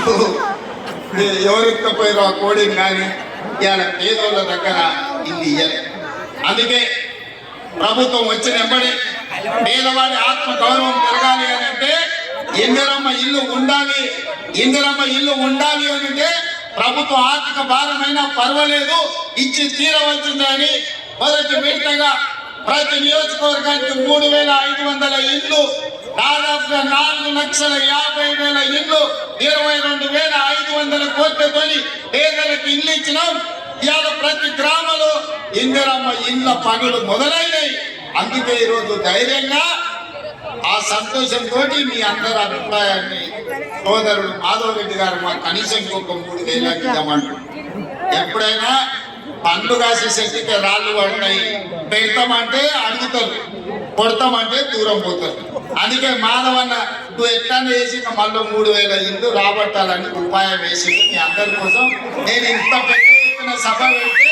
మందు ఎవరెక్కపోయారో ఆ కోడిని కానీ ఇవాళ పేదోళ్ళ దగ్గర ఇది ఇయ్యాలి. అందుకే ప్రభుత్వం వచ్చిన వెంబడి పేదవాడి ఆత్మ గౌరవం పెరగాలి అని అంటే ఇందిరమ్మ ఇల్లు ఉండాలి. ఇందిరమ్మ ఇల్లు ఉండాలి అని అంటే ప్రభుత్వం ఆర్థిక భారమైనా పర్వాలేదు ఇచ్చి తీరవలసిందని మొదటి విడతగా ప్రతి నియోజకవర్గానికి 3,500 ఇళ్ళు, దాదాపుగా 4,50,000 ఇళ్ళు, 22,500 కోట్లతో పేదలకు ఇల్లు ఇచ్చినాం. ఇవాళ ప్రతి గ్రామంలో ఇందిరమ్మ ఇళ్ళ పనులు మొదలైనవి. అందుకే ఈరోజు ధైర్యంగా ఆ సంతోషంతో మీ అందరి అభిప్రాయాన్ని సోదరుడు మాధవ్ రెడ్డి గారు మా కనీసం ఇంకొక 3,000 ఇద్దామంటారు. ఎప్పుడైనా పండ్లు కాసే శక్తికి రాళ్ళు పడినాయి, పెడతామంటే అడుగుతారు, కొడతామంటే దూరం పోతారు. అందుకే మాధవన్న నువ్వు ఎట్లా వేసి మళ్ళీ 3,000 ఇల్లు రాబట్టాలని ఉపాయం వేసి మీ అందరి కోసం నేను ఇంత పెద్ద ఎత్తున సభ పెడితే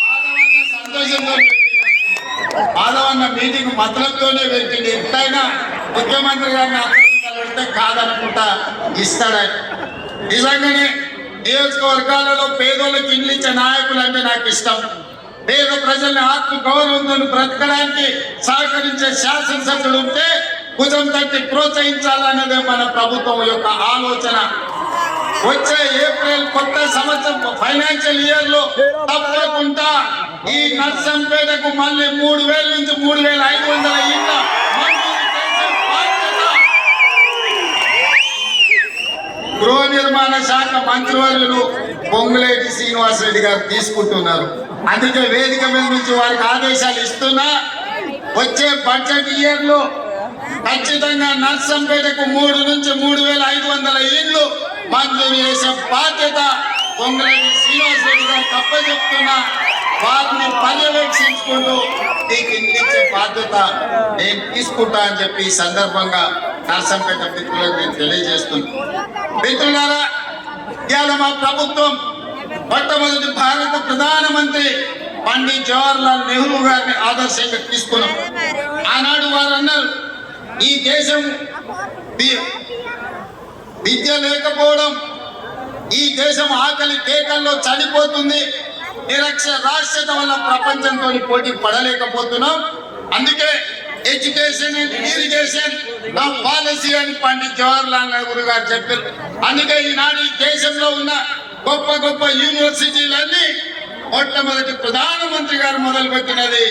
మాధవన్న సంతోషంతో మాధవన్న మీటింగ్ మతలతోనే పెట్టింది. ఎట్లయినా ముఖ్యమంత్రి గారిని అందరూ పెడితే కాదనుకుంటా ఇస్తాడని. నిజంగానే నియోజకవర్గాలలో పేదోళ్ళకి ఇల్లు ఇచ్చే నాయకులు అంటే నాకు ఇష్టం. పేద ప్రజల్ని ఆత్మ గౌరవంతో బ్రతకడానికి సహకరించే శాసనసభ్యులు ఉంటే భుజం తట్టి ప్రోత్సహించాలన్నదే మన ప్రభుత్వం యొక్క ఆలోచన. వచ్చే ఏప్రిల్ కొత్త సంవత్సరం ఫైనాన్షియల్ ఇయర్ లో తప్పకుండా ఈ నర్సంపేటకు మళ్ళీ 3,000 నుంచి 3,500 ఇళ్ళ గృహ నిర్మాణ శాఖ మంత్రివర్యులు పొంగులేటి శ్రీనివాసరెడ్డి గారు తీసుకుంటున్నారు. అందుకే వేదిక మీద నుంచి వారికి ఆదేశాలు ఇస్తున్నా. వచ్చే బడ్జెట్ ఇయర్ లో ఖచ్చితంగా నర్సంపేటకు 3 నుంచి 3,500 ఇళ్ళు మంజూరు చేసే బాధ్యత పొంగులేటి శ్రీనివాసరెడ్డి గారు తప్పచెప్తున్నా. వారిని పర్యవేక్షించుకుంటూ నీకు ఇచ్చే బాధ్యత నేను తీసుకుంటా అని చెప్పి ఈ సందర్భంగా నర్సంపేట మిత్రులకు నేను తెలియజేస్తున్నాను. మిత్రులారా, ఇవాళ మా ప్రభుత్వం మొట్టమొదటి భారత ప్రధానమంత్రి పండిత్ జవహర్లాల్ నెహ్రూ గారిని ఆదర్శంగా తీసుకున్నాం. ఆనాడు వారు అన్నారు, ఈ దేశం విద్య లేకపోవడం, ఈ దేశం ఆకలి కేకల్లో చనిపోతుంది, నిరక్షరాస్యత వల్ల ప్రపంచంతో పోటీ పడలేకపోతున్నాం. అందుకే ఎడ్యుకేషన్ అండ్ ఇరిగేషన్ నా పాలసీ అని పండిత్ జవహర్లాల్ నెహ్రూ గారు చెప్పారు. అందుకే ఈనాడు ఈ దేశంలో ఉన్న గొప్ప గొప్ప యూనివర్సిటీలన్నీ మొట్టమొదటి ప్రధానమంత్రి గారు మొదలుపెట్టినది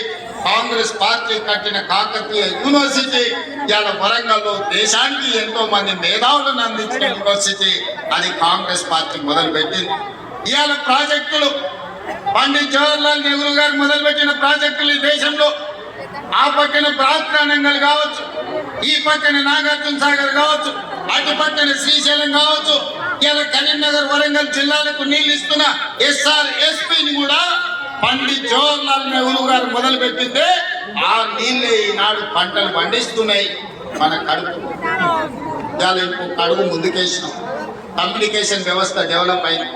కాంగ్రెస్ పార్టీ కట్టిన కాకతీయ యూనివర్సిటీ. ఇవాళ వరంగల్లో దేశానికి ఎంతో మంది మేధావులను అందించిన యూనివర్సిటీ అది కాంగ్రెస్ పార్టీ మొదలుపెట్టింది. ఇవాళ ప్రాజెక్టులు పండిత్ జవహర్లాల్ నెహ్రూ గారు మొదలుపెట్టిన ప్రాజెక్టులు ఈ దేశంలో ఆ పక్కన ప్రాంతానంగల్ కావచ్చు, ఈ పక్కన నాగార్జున సాగర్ కావచ్చు, అటు పక్కన శ్రీశైలం కావచ్చు, ఇలా కరీంనగర్ వరంగల్ జిల్లాలకు నీళ్లు ఇస్తున్న SRSPని కూడా పండిత్ జవహర్లాల్ నెహ్రూ గారు మొదలు పెట్టిందే. ఆ నీళ్ళే ఈనాడు పంటలు పండిస్తున్నాయి. మన కడుగు ముందుకేసినాం. కమ్యూనికేషన్ వ్యవస్థ డెవలప్ అయింది.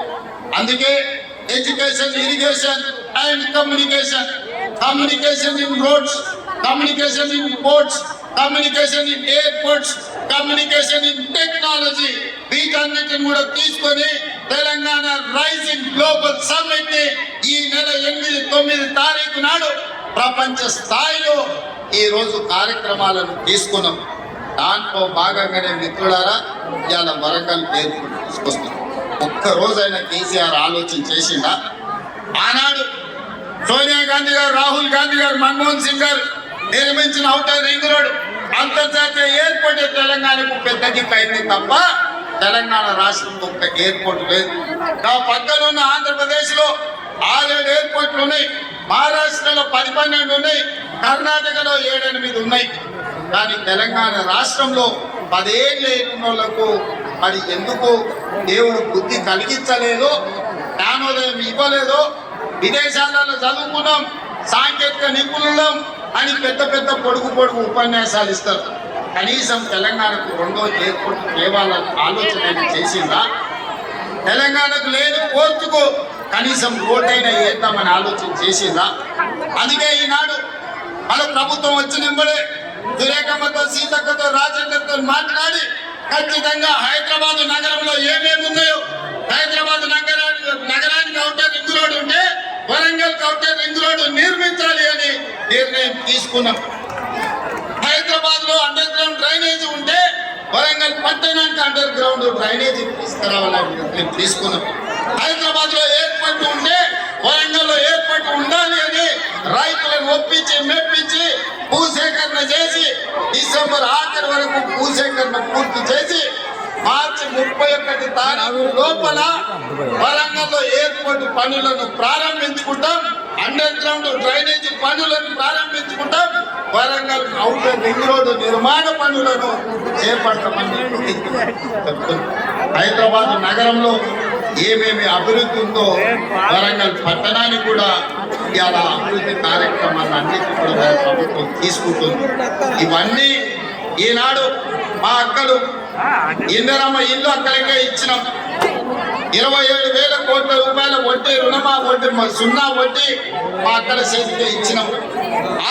అందుకే education, irrigation and communication, communication in roads, communication in ports, communication in airports, communication in technology, వీటన్నిటిని కూడా తీసుకొని తెలంగాణ రైజింగ్ గ్లోబల్ సమ్మిట్ ని ఈ నెల 8, 9 తారీఖు నాడు ప్రపంచ స్థాయిలో ఈ రోజు కార్యక్రమాలను తీసుకున్నాం. దాంట్లో భాగంగానే మిత్రులారా ఇవాళ వరంగల్ ఎయిర్పోర్ట్ తీసుకొస్తున్నాం. ఒక్కరోజైనా కేసీఆర్ ఆలోచన చేసిందా? ఆనాడు సోనియా గాంధీ గారు, రాహుల్ గాంధీ గారు, మన్మోహన్ సింగ్ గారు నిర్మించిన ఔటర్ రింగ్ రోడ్ అంతర్జాతీయ ఎయిర్పోర్ట్ తెలంగాణకు పెద్ద దిక్కు అయింది తప్ప తెలంగాణ రాష్ట్రంలో ఒక్క ఎయిర్పోర్ట్ లేదు. నా పక్కన ఉన్న ఆంధ్రప్రదేశ్ లో 6-7 ఎయిర్పోర్ట్లు ఉన్నాయి, మహారాష్ట్రలో 10-12 ఉన్నాయి, కర్ణాటకలో 7-8 ఉన్నాయి. కానీ తెలంగాణ రాష్ట్రంలో 10 ఏళ్ళు ఎన్నులకు మరి ఎందుకు దేవుడు బుద్ధి కలిగించలేదో, జ్ఞానోదయం ఇవ్వలేదో, విదేశాలలో చదువుకున్నాం, సాంకేతిక నిపుణులం అని పెద్ద పెద్ద పొడుగు ఉపన్యాసాలు ఇస్తారు. కనీసం తెలంగాణకు 2వ ఎయిర్పోర్ట్ తేవాలని ఆలోచన చేసిందా? తెలంగాణకు లేని పోర్టుకు కనీసం రోడ్డైనా వేద్దామని ఆలోచన చేసిందా? అందుకే ఈనాడు మన ప్రభుత్వం వచ్చినప్పుడే సురేఖమ్మతో, సీతక్కతో, రాజేందర్తో మాట్లాడి ఖచ్చితంగా హైదరాబాద్ నగరంలో ఏమేమి నిర్ణయం తీసుకున్నాం. హైదరాబాద్ లో అండర్ గ్రౌండ్ డ్రైనేజ్ ఉంటే వరంగల్ పట్టణానికి అండర్ గ్రౌండ్ డ్రైనేజ్ తీసుకురావాలని నిర్ణయం తీసుకున్నాం. హైదరాబాద్ లో ఏర్పాటు ఉంటే వరంగల్ లో ఏర్పాటు ఉండాలి అని రైతులను ఒప్పించి మెప్పించి భూసేకరణ చేసి డిసెంబర్ ఆఖరి వరకు భూసేకరణ పూర్తి చేసి మార్చి 31 తారీఖు లోపల వరంగల్లో ఎయిర్పోర్ట్ పనులను ప్రారంభించుకుంటాం. అండర్ గ్రౌండ్ డ్రైనేజ్ పనులను ప్రారంభించుకుంటాం. వరంగల్ ఔటర్ రింగ్ రోడ్డు నిర్మాణ పనులను చేపట్టమని హైదరాబాద్ నగరంలో ఏమేమి అభివృద్ధి ఉందో వరంగల్ పట్టణానికి కూడా ఇలా అభివృద్ధి కార్యక్రమాలన్నిటి కూడా ప్రభుత్వం తీసుకుంటుంది. ఇవన్నీ ఈనాడు మా అక్కలు ఇందిరమ్మ ఇల్లు అక్కడికే ఇచ్చినాం. 27,000 కోట్ల రూపాయల వడ్డీ రుణమా వడ్డీ సున్నా వడ్డీ మా అక్కల చేతికే ఇచ్చినాం.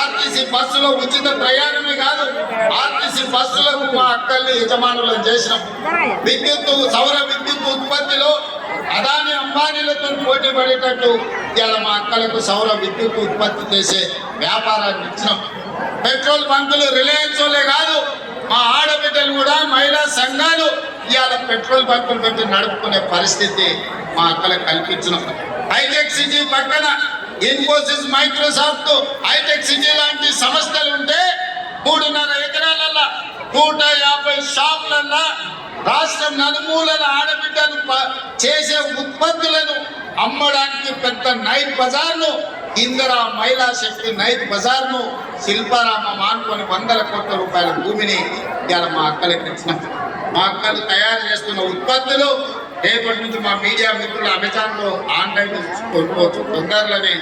ఆర్టీసీ బస్సులో ఉచిత ప్రయాణమే కాదు, ఆర్టీసీ బస్సులకు మా అక్కల్ని యజమానులను చేసినాం. సౌర విద్యుత్ ఉత్పత్తిలో అదాని అంబానీలతో పోటీ పడేటట్టు ఇలా మా అక్కలకు సౌర విద్యుత్ ఉత్పత్తి చేసే వ్యాపారాన్ని ఇచ్చినాం. పెట్రోల్ బంకులు రిలయన్స్ వాళ్ళే కాదు, మా ఆడబిడ్డలు కూడా మహిళా సంఘాలు ఇవాళ పెట్రోల్ బంకులు పెట్టి నడుపుకునే పరిస్థితి మా అక్కలకు కల్పించినాం. హైటెక్ సిటీ పక్కన ఇన్ఫోసిస్, మైక్రోసాఫ్ట్, హైటెక్ సిటీ లాంటి సంస్థలు ఉంటే 3.5 ఎకరాలల్లో 150 షాపులల్లో రాష్ట్రం నలుమూలల ఆడబిడ్డలు చేసే ఉత్పత్తులను అమ్మడానికి పెద్ద నైట్ బజార్ను, ఇందిరా మహిళా శక్తి నైట్ బజార్ను శిల్పారామం ఆనుకొని 100 కోట్ల రూపాయల భూమిని ఇవాళ మా అక్కలకు ఇచ్చినాం. మా అక్కలు తయారు చేస్తున్న ఉత్పత్తులు రేపటి నుంచి మా మీడియా మిత్రులు అమెజాన్లో ఆన్లైన్ కొనుక్కోవచ్చు. తొందరలోనే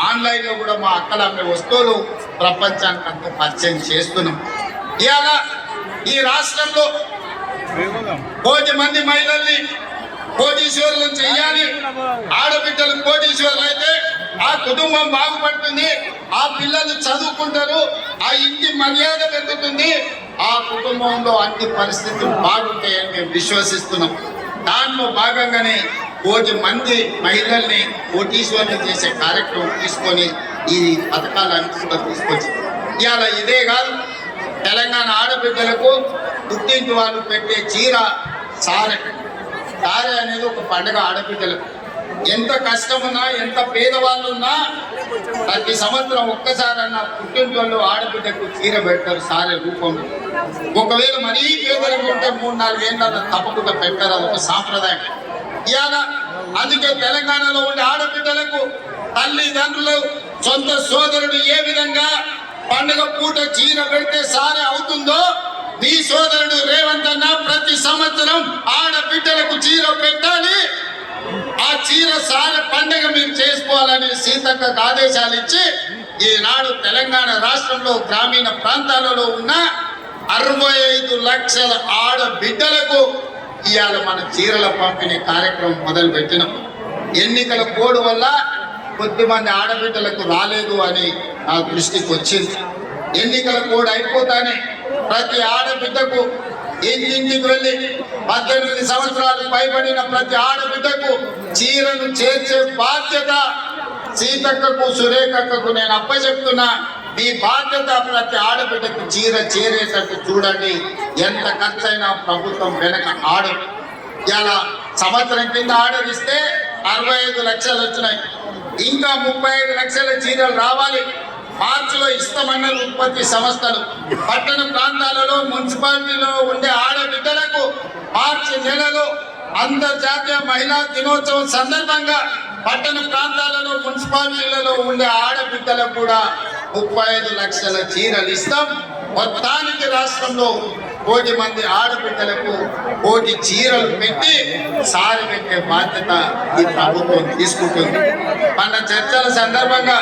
ఆన్లైన్లో కూడా మా అక్కలు అమ్మే వస్తువులు ప్రపంచానికి అంతా పరిచయం చేస్తున్నాం. ఇవాళ ఈ రాష్ట్రంలో 1,000,000 మంది మహిళల్ని కోటీశ్వరులను చేయాలి. ఆడబిడ్డలు కోటీశ్వరులు అయితే ఆ కుటుంబం బాగుపడుతుంది, ఆ పిల్లలు చదువుకుంటారు, ఆ ఇంటి మర్యాద పెరుగుతుంది, ఆ కుటుంబంలో అన్ని పరిస్థితులు బాగుంటాయని మేము విశ్వసిస్తున్నాం. దాంట్లో భాగంగానే 1,000,000 మంది మహిళల్ని కోటీశ్వరులు చేసే కార్యక్రమం తీసుకొని ఈ పథకాలన్నీ కూడా తీసుకొచ్చి ఇవాళ ఇదే కాదు, తెలంగాణ ఆడబిడ్డలకు గుర్తింపు వాళ్ళు పెట్టే చీర సారె అనేది ఒక పండుగ. ఆడబిడ్డలకు ఎంత కష్టమున్నా ఎంత పేదవాళ్ళు ఉన్నా ప్రతి సంవత్సరం ఒక్కసారన్నా పుట్టింటోళ్ళు ఆడబిడ్డకు చీర పెడతారు సారె రూపంలో. ఒకవేళ మరీ పేదలకు ఉంటే 3-4 ఏళ్ళ తప్పకుండా పెట్టారు, అదొక సాంప్రదాయం. ఇవాళ అందుకే తెలంగాణలో ఉండే ఆడబిడ్డలకు తల్లిదండ్రులు సొంత సోదరుడు ఏ విధంగా పండుగ పూట చీర పెడితే సారె అవుతుందో మీ సోదరుడు రేవంత్ అన్న ప్రతి సంవత్సరం ఆడబిడ్డలకు చీర పెట్టాలి, ఆ చీర సారె పండుగ మీరు చేసుకోవాలని సీతక్కకు ఆదేశాలు ఇచ్చి ఈనాడు తెలంగాణ రాష్ట్రంలో గ్రామీణ ప్రాంతాలలో ఉన్న 65 లక్షల ఆడబిడ్డలకు ఇవాళ మన చీరల పంపిణీ కార్యక్రమం మొదలు పెట్టినాం. ఎన్నికల కోడ్ వల్ల కొద్దిమంది ఆడబిడ్డలకు రాలేదు అని నా దృష్టికి వచ్చింది. ఎన్నికల కోడ్ అయిపోతానే ప్రతి ఆడబిడ్డకు ఇంటింటికి వెళ్ళి 18 సంవత్సరాలు పైబడిన ప్రతి ఆడబిడ్డకు చీరను చేర్చే బాధ్యత సీతక్కకు, సురేఖక్కకు నేను అప్పచెప్తున్నా. మీ బాధ్యత ప్రతి ఆడబిడ్డకు చీర చేరేటట్టు చూడండి. ఎంత ఖర్చైనా ప్రభుత్వం వెనక ఆర్డర్. ఇలా సంవత్సరం కింద ఆర్డర్ ఇస్తే 65 లక్షలు వచ్చినాయి, ఇంకా 35 లక్షల చీరలు రావాలి. మార్చిలో ఇస్తామన్న ఉత్పత్తి సంస్థలు పట్టణ ప్రాంతాలలో మున్సిపాలిటీలో ఉండే ఆడబిడ్డలకు మార్చి నెలలో అంతర్జాతీయ మహిళా దినోత్సవం సందర్భంగా పట్టణ ప్రాంతాలలో మున్సిపాలిటీలలో ఉండే ఆడబిడ్డలకు కూడా 35 లక్షల చీరలు ఇస్తాం. మొత్తానికి రాష్ట్రంలో 1,000,000 మంది ఆడబిడ్డలకు 1,000,000 చీరలు పెట్టి సారి పెట్టే బాధ్యత ఈ ప్రభుత్వం తీసుకుంటుంది. మన చర్చల సందర్భంగా